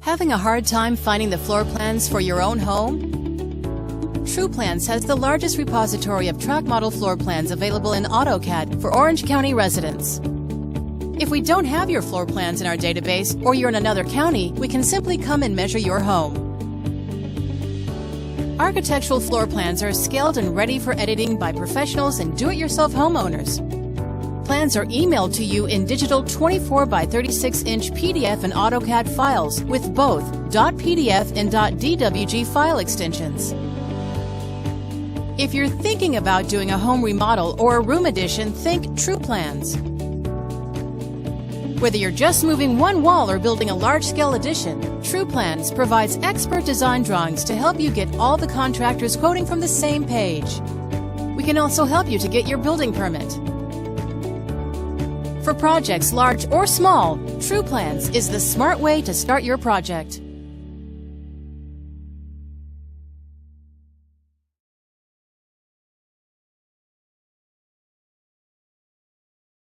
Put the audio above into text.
Having a hard time finding the floor plans for your own home? Truplans has the largest repository of tract model floor plans available in AutoCAD for Orange County residents. If we don't have your floor plans in our database or you're in another county, we can simply come and measure your home. Architectural floor plans are scaled and ready for editing by professionals and do-it-yourself homeowners. Plans are emailed to you in digital 24 by 36 inch PDF and AutoCAD files with both .pdf and .dwg file extensions. If you're thinking about doing a home remodel or a room addition, think Truplans. Whether you're just moving one wall or building a large-scale addition, Truplans provides expert design drawings to help you get all the contractors quoting from the same page. We can also help you to get your building permit. For projects large or small, Truplans is the smart way to start your project.